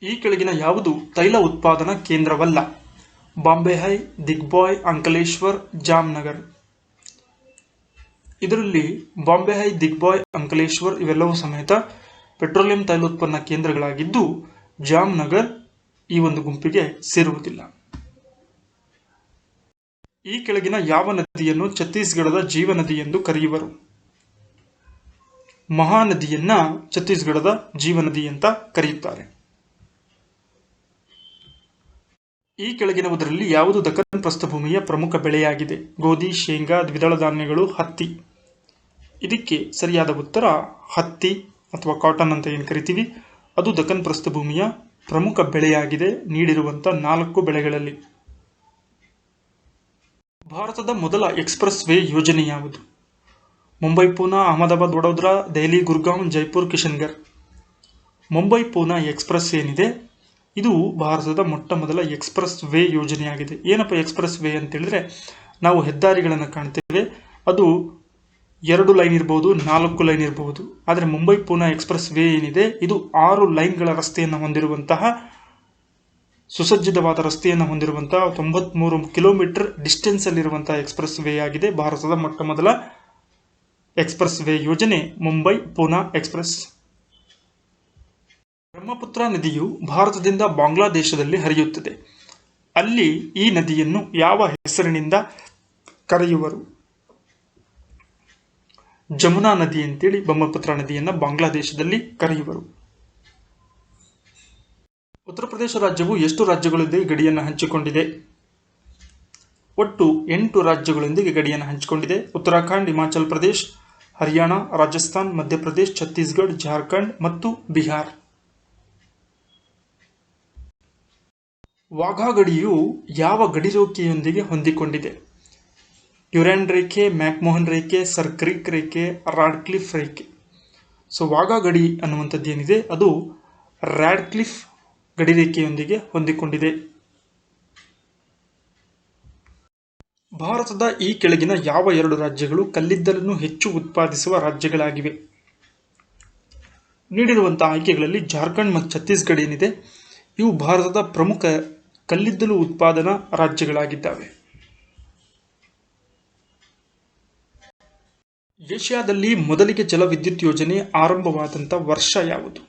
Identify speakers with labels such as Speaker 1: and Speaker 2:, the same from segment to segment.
Speaker 1: ಈ ಕೆಳಗಿನ ಯಾವುದು ತೈಲ ಉತ್ಪಾದನಾ ಕೇಂದ್ರವಲ್ಲ? ಬಾಂಬೆ ಹೈ, ದಿಗ್ಬಾಯ್, ಅಂಕಲೇಶ್ವರ್, ಜಾಮ್ನಗರ್. ಇದರಲ್ಲಿ ಬಾಂಬೆ ಹೈ, ದಿಗ್ಬಾಯ್, ಅಂಕಲೇಶ್ವರ್ ಇವೆಲ್ಲವೂ ಸಮೇತ ಪೆಟ್ರೋಲಿಯಂ ತೈಲೋತ್ಪನ್ನ ಕೇಂದ್ರಗಳಾಗಿದ್ದು ಜಾಮ್ನಗರ್ ಈ ಒಂದು ಗುಂಪಿಗೆ ಸೇರುವುದಿಲ್ಲ. ಈ ಕೆಳಗಿನ ಯಾವ ನದಿಯನ್ನು ಛತ್ತೀಸ್ಗಢದ ಜೀವನದಿ ಎಂದು ಕರೆಯುವರು? ಮಹಾನದಿಯನ್ನ ಛತ್ತೀಸ್ಗಢದ ಜೀವನದಿ ಅಂತ ಕರೆಯುತ್ತಾರೆ. ಈ ಕೆಳಗಿನವುದರಲ್ಲಿ ಯಾವುದು ದಕ್ಕನ್ ಪ್ರಸ್ಥಭೂಮಿಯ ಪ್ರಮುಖ ಬೆಳೆಯಾಗಿದೆ? ಗೋಧಿ, ಶೇಂಗಾ, ದ್ವಿದಳ ಧಾನ್ಯಗಳು, ಹತ್ತಿ. ಇದಕ್ಕೆ ಸರಿಯಾದ ಉತ್ತರ ಹತ್ತಿ ಅಥವಾ ಕಾಟನ್ ಅಂತ ಏನು ಕರಿತೀವಿ ಅದು ದಕ್ಕನ್ ಪ್ರಸ್ಥಭೂಮಿಯ ಪ್ರಮುಖ ಬೆಳೆಯಾಗಿದೆ ನೀಡಿರುವಂತ 4 ಬೆಳೆಗಳಲ್ಲಿ. ಭಾರತದ ಮೊದಲ ಎಕ್ಸ್‌ಪ್ರೆಸ್ ವೇ ಯೋಜನೆ ಯಾವುದು? ಮುಂಬೈ ಪೂನಾ, ಅಹಮದಾಬಾದ್ ವಡೋದರಾ, ದೆಹಲಿ ಗುರ್ಗಾಂವ್, ಜೈಪುರ್ ಕಿಶನ್ಗರ್. ಮುಂಬೈ ಪೂನಾ ಎಕ್ಸ್‌ಪ್ರೆಸ್ ಏನಿದೆ ಇದು ಭಾರತದ ಮೊಟ್ಟ ಮೊದಲ ಎಕ್ಸ್‌ಪ್ರೆಸ್ ವೇ ಯೋಜನೆಯಾಗಿದೆ. ಏನಪ್ಪ ಎಕ್ಸ್‌ಪ್ರೆಸ್ ವೇ ಅಂತ ಹೇಳಿದ್ರೆ ನಾವು ಹೆದ್ದಾರಿಗಳನ್ನು ಕಾಣ್ತೇವೆ, ಅದು 2 ಲೈನ್ ಇರಬಹುದು, 4 ಲೈನ್ ಇರಬಹುದು. ಆದರೆ ಮುಂಬೈ ಪೂನಾ ಎಕ್ಸ್‌ಪ್ರೆಸ್ ವೇ ಏನಿದೆ ಇದು 6 ಲೈನ್ಗಳ ರಸ್ತೆಯನ್ನು ಹೊಂದಿರುವಂತಹ ಸುಸಜ್ಜಿತವಾದ ರಸ್ತೆಯನ್ನು ಹೊಂದಿರುವಂತಹ 93 ಕಿಲೋಮೀಟರ್ ಡಿಸ್ಟೆನ್ಸ್ ಅಲ್ಲಿರುವಂತಹ ಎಕ್ಸ್‌ಪ್ರೆಸ್ ವೇ ಆಗಿದೆ. ಭಾರತದ ಮೊಟ್ಟ ಮೊದಲ ಎಕ್ಸ್‌ಪ್ರೆಸ್ ವೇ ಯೋಜನೆ ಮುಂಬೈ ಪೂನಾ ಎಕ್ಸ್‌ಪ್ರೆಸ್. ಬ್ರಹ್ಮಪುತ್ರ ನದಿಯು ಭಾರತದಿಂದ ಬಾಂಗ್ಲಾದೇಶದಲ್ಲಿ ಹರಿಯುತ್ತದೆ. ಅಲ್ಲಿ ಈ ನದಿಯನ್ನು ಯಾವ ಹೆಸರಿನಿಂದ ಕರೆಯುವರು? ಜಮುನಾ ನದಿ ಅಂತೇಳಿ ಬ್ರಹ್ಮಪುತ್ರ ನದಿಯನ್ನು ಬಾಂಗ್ಲಾದೇಶದಲ್ಲಿ ಕರೆಯುವರು. ಉತ್ತರ ಪ್ರದೇಶ ರಾಜ್ಯವು ಎಷ್ಟು ರಾಜ್ಯಗಳೊಂದಿಗೆ ಗಡಿಯನ್ನು ಹಂಚಿಕೊಂಡಿದೆ? ಒಟ್ಟು 8 ರಾಜ್ಯಗಳೊಂದಿಗೆ ಗಡಿಯನ್ನು ಹಂಚಿಕೊಂಡಿದೆ. ಉತ್ತರಾಖಂಡ್, ಹಿಮಾಚಲ್ ಪ್ರದೇಶ್, ಹರಿಯಾಣ, ರಾಜಸ್ಥಾನ್, ಮಧ್ಯಪ್ರದೇಶ್, ಛತ್ತೀಸ್ಗಢ, ಜಾರ್ಖಂಡ್ ಮತ್ತು ಬಿಹಾರ್. ವಾಘಾ ಗಡಿಯು ಯಾವ ಗಡಿರೇಖೆಯೊಂದಿಗೆ ಹೊಂದಿಕೊಂಡಿದೆ? ಡ್ಯುರಾಂಡ್ ರೇಖೆ, ಮ್ಯಾಕ್‌ಮೋಹನ್ ರೇಖೆ, ಸರ್ ಕ್ರೀಕ್ ರೇಖೆ, ರಾಡ್ಕ್ಲಿಫ್ ರೇಖೆ. ವಾಘಾ ಗಡಿ ಅನ್ನುವಂಥದ್ದು ಏನಿದೆ ಅದು ರಾಡ್ಕ್ಲಿಫ್ ಗಡಿರೇಖೆಯೊಂದಿಗೆ ಹೊಂದಿಕೊಂಡಿದೆ. ಭಾರತದ ಈ ಕೆಳಗಿನ ಯಾವ 2 ರಾಜ್ಯಗಳು ಕಲ್ಲಿದ್ದಲನ್ನು ಹೆಚ್ಚು ಉತ್ಪಾದಿಸುವ ರಾಜ್ಯಗಳಾಗಿವೆ? ನೀಡಿರುವಂತಹ ಆಯ್ಕೆಗಳಲ್ಲಿ ಜಾರ್ಖಂಡ್ ಮತ್ತು ಛತ್ತೀಸ್ಗಢ ಏನಿದೆ ಇವು ಭಾರತದ ಪ್ರಮುಖ ಕಲ್ಲಿದ್ದಲು ಉತ್ಪಾದನಾ ರಾಜ್ಯಗಳಾಗಿದ್ದಾವೆ. ಏಷ್ಯಾದಲ್ಲಿ ಮೊದಲಿಗೆ ಜಲವಿದ್ಯುತ್ ಯೋಜನೆ ಆರಂಭವಾದಂಥ ವರ್ಷ ಯಾವುದು?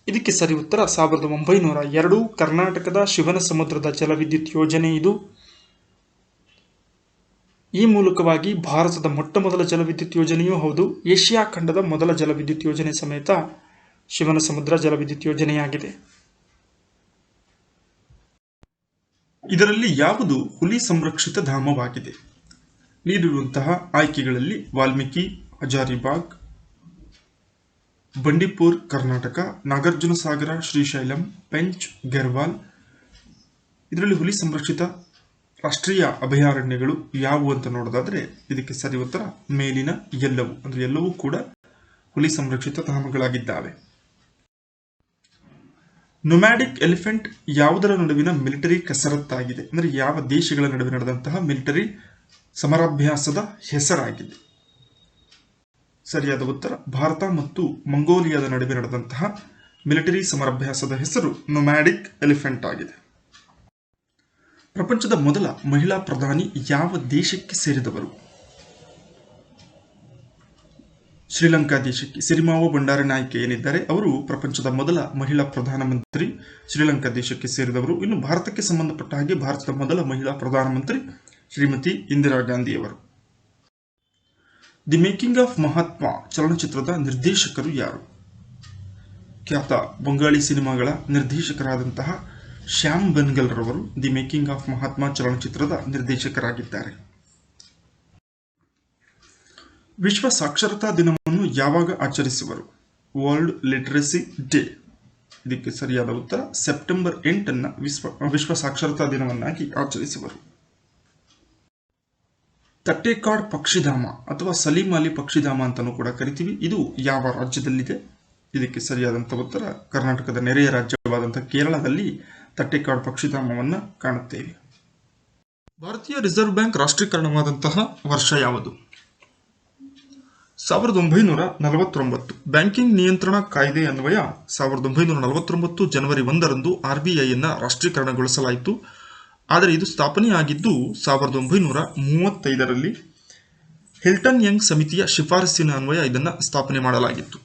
Speaker 1: ಇದಕ್ಕೆ ಸರಿ ಉತ್ತರ 1902 ಕರ್ನಾಟಕದ ಶಿವನಸಮುದ್ರದ ಜಲವಿದ್ಯುತ್ ಯೋಜನೆ ಇದು. ಈ ಮೂಲಕವಾಗಿ ಭಾರತದ ಮೊಟ್ಟ ಮೊದಲ ಜಲವಿದ್ಯುತ್ ಯೋಜನೆಯೂ ಹೌದು. ಏಷ್ಯಾ ಖಂಡದ ಮೊದಲ ಜಲವಿದ್ಯುತ್ ಯೋಜನೆ ಸಮೇತ ಶಿವನಸಮುದ್ರ ಜಲವಿದ್ಯುತ್ ಯೋಜನೆಯಾಗಿದೆ. ಇದರಲ್ಲಿ ಯಾವುದು ಹುಲಿ ಸಂರಕ್ಷಿತ ಧಾಮವಾಗಿದೆ? ನೀಡಿರುವಂತಹ ಆಯ್ಕೆಗಳಲ್ಲಿ ವಾಲ್ಮೀಕಿ, ಹಜಾರಿಬಾಗ್, ಬಂಡೀಪುರ್ ಕರ್ನಾಟಕ, ನಾಗಾರ್ಜುನ ಸಾಗರ, ಶ್ರೀಶೈಲಂ, ಪೆಂಚ್, ಗೆರ್ವಾಲ್. ಇದರಲ್ಲಿ ಹುಲಿ ಸಂರಕ್ಷಿತ ರಾಷ್ಟ್ರೀಯ ಅಭಯಾರಣ್ಯಗಳು ಯಾವುವು ಅಂತ ನೋಡೋದಾದ್ರೆ ಇದಕ್ಕೆ ಸರಿ ಉತ್ತರ ಮೇಲಿನ ಎಲ್ಲವೂ, ಅಂದ್ರೆ ಎಲ್ಲವೂ ಕೂಡ ಹುಲಿ ಸಂರಕ್ಷಿತ ಧಾಮಗಳಾಗಿದ್ದಾವೆ. ನೊಮ್ಯಾಡಿಕ್ ಎಲಿಫೆಂಟ್ ಯಾವುದರ ನಡುವಿನ ಮಿಲಿಟರಿ ಕಸರತ್ತಾಗಿದೆ? ಅಂದ್ರೆ ಯಾವ ದೇಶಗಳ ನಡುವೆ ನಡೆದಂತಹ ಮಿಲಿಟರಿ ಸಮರಾಭ್ಯಾಸದ ಹೆಸರಾಗಿದೆ? ಸರಿಯಾದ ಉತ್ತರ ಭಾರತ ಮತ್ತು ಮಂಗೋಲಿಯಾದ ನಡುವೆ ನಡೆದಂತಹ ಮಿಲಿಟರಿ ಸಮರಾಭ್ಯಾಸದ ಹೆಸರು ನೊಮ್ಯಾಡಿಕ್ ಎಲಿಫೆಂಟ್ ಆಗಿದೆ. ಪ್ರಪಂಚದ ಮೊದಲ ಮಹಿಳಾ ಪ್ರಧಾನಿ ಯಾವ ದೇಶಕ್ಕೆ ಸೇರಿದವರು? ಶ್ರೀಲಂಕಾ ದೇಶಕ್ಕೆ. ಸಿರಿಮಾವೋ ಬಂಡಾರನಾಯ್ಕೆ ಏನಿದ್ದಾರೆ ಅವರು ಪ್ರಪಂಚದ ಮೊದಲ ಮಹಿಳಾ ಪ್ರಧಾನಮಂತ್ರಿ, ಶ್ರೀಲಂಕಾ ದೇಶಕ್ಕೆ ಸೇರಿದವರು. ಇನ್ನು ಭಾರತಕ್ಕೆ ಸಂಬಂಧಪಟ್ಟ ಹಾಗೆ ಭಾರತದ ಮೊದಲ ಮಹಿಳಾ ಪ್ರಧಾನಮಂತ್ರಿ ಶ್ರೀಮತಿ ಇಂದಿರಾ ಗಾಂಧಿಯವರು. ದಿ ಮೇಕಿಂಗ್ ಆಫ್ ಮಹಾತ್ಮ ಚಲನಚಿತ್ರದ ನಿರ್ದೇಶಕರು ಯಾರು? ಖ್ಯಾತ ಬಂಗಾಳಿ ಸಿನಿಮಾಗಳ ನಿರ್ದೇಶಕರಾದಂತಹ ಶ್ಯಾಮ್ ಬೆನ್ಗಲ್ ರವರು ದಿ ಮೇಕಿಂಗ್ ಆಫ್ ಮಹಾತ್ಮ ಚಲನಚಿತ್ರದ ನಿರ್ದೇಶಕರಾಗಿದ್ದಾರೆ. ವಿಶ್ವ ಸಾಕ್ಷರತಾ ದಿನವನ್ನು ಯಾವಾಗ ಆಚರಿಸುವರು? World literacy day. ಇದಕ್ಕೆ ಸರಿಯಾದ ಉತ್ತರ ಸೆಪ್ಟೆಂಬರ್ 8 ವಿಶ್ವ ಸಾಕ್ಷರತಾ ದಿನವನ್ನಾಗಿ ಆಚರಿಸುವರು. ತಟ್ಟೇಕಾಡ್ ಪಕ್ಷಿಧಾಮ ಅಥವಾ ಸಲೀಂ ಅಲಿ ಪಕ್ಷಿಧಾಮ ಅಂತಾನೂ ಕೂಡ ಕರಿತೀವಿ. ಇದು ಯಾವ ರಾಜ್ಯದಲ್ಲಿದೆ? ಇದಕ್ಕೆ ಸರಿಯಾದಂತಹ ಉತ್ತರ ಕರ್ನಾಟಕದ ನೆರೆಯ ರಾಜ್ಯವಾದಂತಹ ಕೇರಳದಲ್ಲಿ ತಟ್ಟೇಕಾಡ್ ಪಕ್ಷಿಧಾಮವನ್ನು ಕಾಣುತ್ತೇವೆ. ಭಾರತೀಯ ರಿಸರ್ವ್ ಬ್ಯಾಂಕ್ ರಾಷ್ಟ್ರೀಕರಣವಾದಂತಹ ವರ್ಷ ಯಾವುದು? 1949 ಬ್ಯಾಂಕಿಂಗ್ ನಿಯಂತ್ರಣ ಕಾಯ್ದೆ ಅನ್ವಯ 1949 ಜನವರಿ 1ರಂದು RBIಯನ್ನು ರಾಷ್ಟ್ರೀಕರಣಗೊಳಿಸಲಾಯಿತು. ಆದರೆ ಇದು ಸ್ಥಾಪನೆಯಾಗಿದ್ದು 1935ರಲ್ಲಿ ಹಿಲ್ಟನ್ ಯಂಗ್ ಸಮಿತಿಯ ಶಿಫಾರಸಿನ ಅನ್ವಯ ಇದನ್ನು ಸ್ಥಾಪನೆ ಮಾಡಲಾಗಿತ್ತು.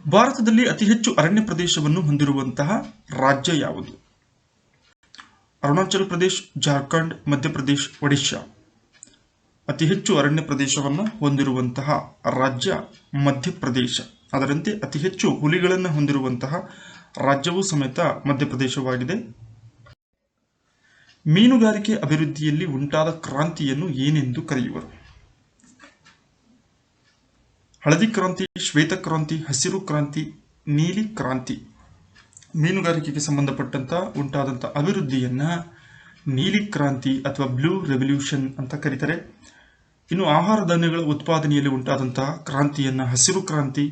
Speaker 1: ಭಾರತದಲ್ಲಿ ಅತಿ ಹೆಚ್ಚು ಅರಣ್ಯ ಪ್ರದೇಶವನ್ನು ಹೊಂದಿರುವಂತಹ ರಾಜ್ಯ ಯಾವುದು? ಅರುಣಾಚಲ ಪ್ರದೇಶ್, ಜಾರ್ಖಂಡ್, ಮಧ್ಯಪ್ರದೇಶ್, ಒಡಿಶಾ. ಅತಿ ಹೆಚ್ಚು ಅರಣ್ಯ ಪ್ರದೇಶವನ್ನು ಹೊಂದಿರುವಂತಹ ರಾಜ್ಯ ಮಧ್ಯಪ್ರದೇಶ. ಅದರಂತೆ ಅತಿ ಹೆಚ್ಚು ಹುಲಿಗಳನ್ನು ಹೊಂದಿರುವಂತಹ ರಾಜ್ಯವೂ ಸಮೇತ ಮಧ್ಯಪ್ರದೇಶವಾಗಿದೆ. ಮೀನುಗಾರಿಕೆ ಅಭಿವೃದ್ಧಿಯಲ್ಲಿ ಉಂಟಾದ ಕ್ರಾಂತಿಯನ್ನು ಏನೆಂದು ಕರೆಯುವರು? ಹಳದಿ ಕ್ರಾಂತಿ, ಶ್ವೇತ ಕ್ರಾಂತಿ, ಹಸಿರು ಕ್ರಾಂತಿ, ನೀಲಿ ಕ್ರಾಂತಿ. ಮೀನುಗಾರಿಕೆಗೆ ಸಂಬಂಧಪಟ್ಟಂತ ಉಂಟಾದಂಥ ಅಭಿವೃದ್ಧಿಯನ್ನ ನೀಲಿ ಕ್ರಾಂತಿ ಅಥವಾ ಬ್ಲೂ ರೆವಲ್ಯೂಷನ್ ಅಂತ ಕರೀತಾರೆ. ಇನ್ನು ಆಹಾರ ಧಾನ್ಯಗಳ ಉತ್ಪಾದನೆಯಲ್ಲಿ ಉಂಟಾದಂತಹ ಕ್ರಾಂತಿಯನ್ನ ಹಸಿರು ಕ್ರಾಂತಿ,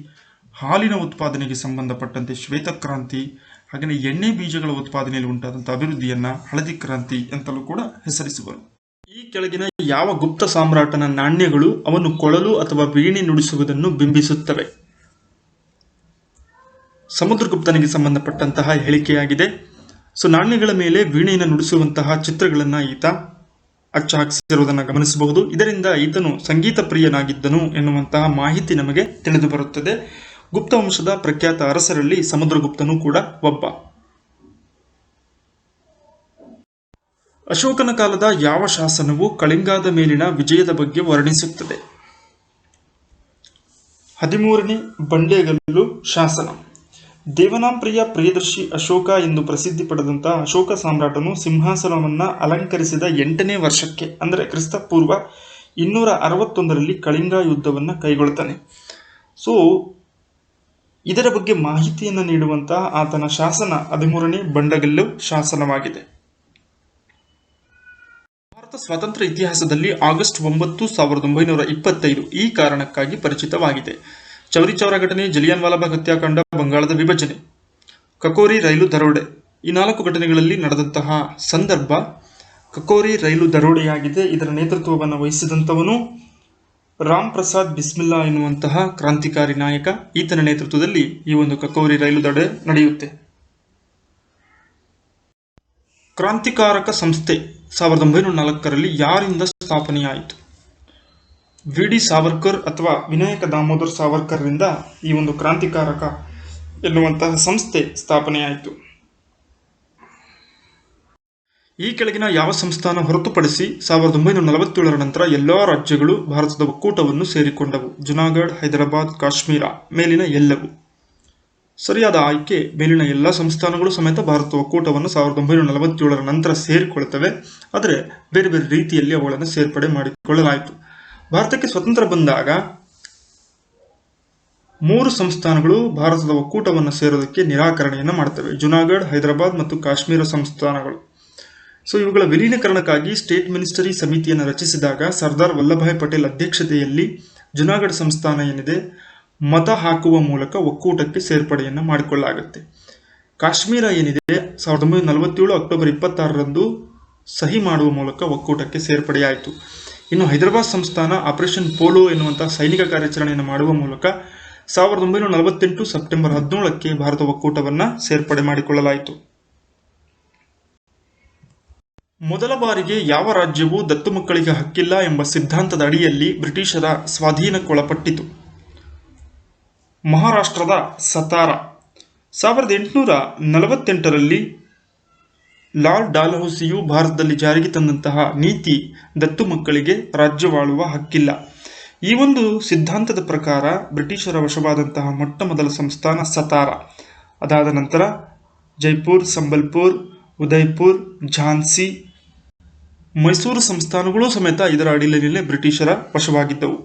Speaker 1: ಹಾಲಿನ ಉತ್ಪಾದನೆಗೆ ಸಂಬಂಧಪಟ್ಟಂತೆ ಶ್ವೇತ ಕ್ರಾಂತಿ, ಹಾಗೆಯೇ ಎಣ್ಣೆ ಬೀಜಗಳ ಉತ್ಪಾದನೆಯಲ್ಲಿ ಉಂಟಾದಂತಹ ಅಭಿವೃದ್ಧಿಯನ್ನ ಹಳದಿ ಕ್ರಾಂತಿ ಅಂತಲೂ ಕೂಡ ಹೆಸರಿಸುವರು. ಈ ಕೆಳಗಿನ ಯಾವ ಗುಪ್ತ ಸಾಮ್ರಾಟನ ನಾಣ್ಯಗಳು ಅವನು ಕೊಳಲು ಅಥವಾ ವೀಣೆ ನುಡಿಸುವುದನ್ನು ಬಿಂಬಿಸುತ್ತವೆ? ಸಮುದ್ರಗುಪ್ತನಿಗೆ ಸಂಬಂಧಪಟ್ಟಂತಹ ಹೇಳಿಕೆಯಾಗಿದೆ. ನಾಣ್ಯಗಳ ಮೇಲೆ ವೀಣೆಯನ್ನು ನುಡಿಸುವಂತಹ ಚಿತ್ರಗಳನ್ನ ಈತ ಅಚ್ಚ ಹಾಕಿಸಿರುವುದನ್ನು ಗಮನಿಸಬಹುದು. ಇದರಿಂದ ಈತನು ಸಂಗೀತ ಪ್ರಿಯನಾಗಿದ್ದನು ಎನ್ನುವಂತಹ ಮಾಹಿತಿ ನಮಗೆ ತಿಳಿದು ಬರುತ್ತದೆ. ಗುಪ್ತ ವಂಶದ ಪ್ರಖ್ಯಾತ ಅರಸರಲ್ಲಿ ಸಮುದ್ರಗುಪ್ತನು ಕೂಡ ಒಬ್ಬ. ಅಶೋಕನ ಕಾಲದ ಯಾವ ಶಾಸನವು ಕಳಿಂಗದ ಮೇಲಿನ ವಿಜಯದ ಬಗ್ಗೆ ವರ್ಣಿಸುತ್ತದೆ? 13ನೇ ಬಂಡೆಗಲ್ಲು ಶಾಸನ. ದೇವನಾಂಪ್ರಿಯ ಪ್ರಿಯದರ್ಶಿ ಅಶೋಕ ಎಂದು ಪ್ರಸಿದ್ಧಿ ಪಡೆದಂತಹ ಅಶೋಕ ಸಾಮ್ರಾಟನು ಸಿಂಹಾಸನವನ್ನ ಅಲಂಕರಿಸಿದ 8ನೇ ವರ್ಷಕ್ಕೆ ಅಂದರೆ ಕ್ರಿಸ್ತಪೂರ್ವ 261ರಲ್ಲಿ ಕಳಿಂಗ ಯುದ್ಧವನ್ನ ಕೈಗೊಳ್ತಾನೆ. ಇದರ ಬಗ್ಗೆ ಮಾಹಿತಿಯನ್ನು ನೀಡುವಂತಹ ಆತನ ಶಾಸನ 13ನೇ ಬಂಡಗಲ್ಲು ಶಾಸನವಾಗಿದೆ. ಭಾರತ ಸ್ವಾತಂತ್ರ್ಯ ಇತಿಹಾಸದಲ್ಲಿ ಆಗಸ್ಟ್ 9, 1925 ಈ ಕಾರಣಕ್ಕಾಗಿ ಪರಿಚಿತವಾಗಿದೆ. ಚೌರಿ ಚೌರಾ ಘಟನೆ, ಜಲಿಯನ್ ವಾಲಾಬಾಗ್ ಹತ್ಯಾಕಾಂಡ, ಬಂಗಾಳದ ವಿಭಜನೆ, ಕಕೋರಿ ರೈಲು ದರೋಡೆ. ಈ 4 ಘಟನೆಗಳಲ್ಲಿ ನಡೆದಂತಹ ಸಂದರ್ಭ ಕಕೋರಿ ರೈಲು ದರೋಡೆಯಾಗಿದೆ. ಇದರ ನೇತೃತ್ವವನ್ನು ವಹಿಸಿದಂಥವನು ರಾಮ್ ಪ್ರಸಾದ್ ಬಿಸ್ಮಿಲ್ಲಾ ಎನ್ನುವಂತಹ ಕ್ರಾಂತಿಕಾರಿ ನಾಯಕ. ಈತನ ನೇತೃತ್ವದಲ್ಲಿ ಈ ಒಂದು ಕಕೋರಿ ರೈಲು ದರೋಡೆ ನಡೆಯುತ್ತೆ. ಕ್ರಾಂತಿಕಾರಕ ಸಂಸ್ಥೆ 1904ರಲ್ಲಿ ಯಾರಿಂದ ಸ್ಥಾಪನೆಯಾಯಿತು? ವಿ.ಡಿ. ಸಾವರ್ಕರ್ ಅಥವಾ ವಿನಾಯಕ ದಾಮೋದರ್ ಸಾವರ್ಕರ್ ರಿಂದ ಈ ಒಂದು ಕ್ರಾಂತಿಕಾರಕ ಎನ್ನುವಂತಹ ಸಂಸ್ಥೆ ಸ್ಥಾಪನೆಯಾಯಿತು. ಈ ಕೆಳಗಿನ ಯಾವ ಸಂಸ್ಥಾನ ಹೊರತುಪಡಿಸಿ 1947ರ ನಂತರ ಎಲ್ಲಾ ರಾಜ್ಯಗಳು ಭಾರತದ ಒಕ್ಕೂಟವನ್ನು ಸೇರಿಕೊಂಡವು? ಜುನಾಗಢ್, ಹೈದರಾಬಾದ್, ಕಾಶ್ಮೀರ, ಮೇಲಿನ ಎಲ್ಲವು. ಸರಿಯಾದ ಆಯ್ಕೆ ಮೇಲಿನ ಎಲ್ಲ ಸಂಸ್ಥಾನಗಳು ಸಮೇತ ಭಾರತ ಒಕ್ಕೂಟವನ್ನು 1947ರ ನಂತರ ಸೇರಿಕೊಳ್ಳುತ್ತವೆ. ಆದರೆ ಬೇರೆ ಬೇರೆ ರೀತಿಯಲ್ಲಿ ಅವುಗಳನ್ನು ಸೇರ್ಪಡೆ ಮಾಡಿಕೊಳ್ಳಲಾಯಿತು. ಭಾರತಕ್ಕೆ ಸ್ವತಂತ್ರ ಬಂದಾಗ 3 ಸಂಸ್ಥಾನಗಳು ಭಾರತದ ಒಕ್ಕೂಟವನ್ನು ಸೇರೋದಕ್ಕೆ ನಿರಾಕರಣೆಯನ್ನು ಮಾಡ್ತವೆ. ಜುನಾಗಢ್, ಹೈದರಾಬಾದ್ ಮತ್ತು ಕಾಶ್ಮೀರ ಸಂಸ್ಥಾನಗಳು. ಇವುಗಳ ವಿಲೀನೀಕರಣಕ್ಕಾಗಿ ಸ್ಟೇಟ್ ಮಿನಿಸ್ಟರಿ ಸಮಿತಿಯನ್ನು ರಚಿಸಿದಾಗ ಸರ್ದಾರ್ ವಲ್ಲಭಾಯ್ ಪಟೇಲ್ ಅಧ್ಯಕ್ಷತೆಯಲ್ಲಿ ಜುನಾಗಢ ಸಂಸ್ಥಾನ ಏನಿದೆ ಮತ ಹಾಕುವ ಮೂಲಕ ಒಕ್ಕೂಟಕ್ಕೆ ಸೇರ್ಪಡೆಯನ್ನು ಮಾಡಿಕೊಳ್ಳಲಾಗುತ್ತೆ. ಕಾಶ್ಮೀರ ಏನಿದೆ 1947 ಅಕ್ಟೋಬರ್ 26ರಂದು ಸಹಿ ಮಾಡುವ ಮೂಲಕ ಒಕ್ಕೂಟಕ್ಕೆ ಸೇರ್ಪಡೆಯಾಯಿತು. ಇನ್ನು ಹೈದರಾಬಾದ್ ಸಂಸ್ಥಾನ ಆಪರೇಷನ್ ಪೋಲೋ ಎನ್ನುವಂತಹ ಸೈನಿಕ ಕಾರ್ಯಾಚರಣೆಯನ್ನು ಮಾಡುವ ಮೂಲಕ 1948 ಸೆಪ್ಟೆಂಬರ್ 17ಕ್ಕೆ ಭಾರತ ಒಕ್ಕೂಟವನ್ನು ಸೇರ್ಪಡೆ ಮಾಡಿಕೊಳ್ಳಲಾಯಿತು. ಮೊದಲ ಬಾರಿಗೆ ಯಾವ ರಾಜ್ಯವು ದತ್ತು ಮಕ್ಕಳಿಗೆ ಹಕ್ಕಿಲ್ಲ ಎಂಬ ಸಿದ್ಧಾಂತದ ಅಡಿಯಲ್ಲಿ ಬ್ರಿಟಿಷರ ಸ್ವಾಧೀನಕ್ಕೊಳಪಟ್ಟಿತು? ಮಹಾರಾಷ್ಟ್ರದ ಸತಾರಾ. 1848ರಲ್ಲಿ ಲಾರ್ಡ್ ಡಾಲ್ಹೌಸಿಯು ಭಾರತದಲ್ಲಿ ಜಾರಿಗೆ ತಂದಂತಹ ನೀತಿ ದತ್ತು ಮಕ್ಕಳಿಗೆ ರಾಜ್ಯವಾಳುವ ಹಕ್ಕಿಲ್ಲ. ಈ ಒಂದು ಸಿದ್ಧಾಂತದ ಪ್ರಕಾರ ಬ್ರಿಟಿಷರ ವಶವಾದಂತಹ ಮೊಟ್ಟ ಮೊದಲ ಸಂಸ್ಥಾನ ಸತಾರಾ. ಅದಾದ ನಂತರ ಜೈಪುರ್, ಸಂಬಲ್ಪುರ್, ಉದಯ್ಪುರ್, ಝಾನ್ಸಿ, ಮೈಸೂರು ಸಂಸ್ಥಾನಗಳು ಸಮೇತ ಇದರ ಅಡಿಯಲ್ಲಿ ಬ್ರಿಟಿಷರ ವಶವಾಗಿದ್ದವು.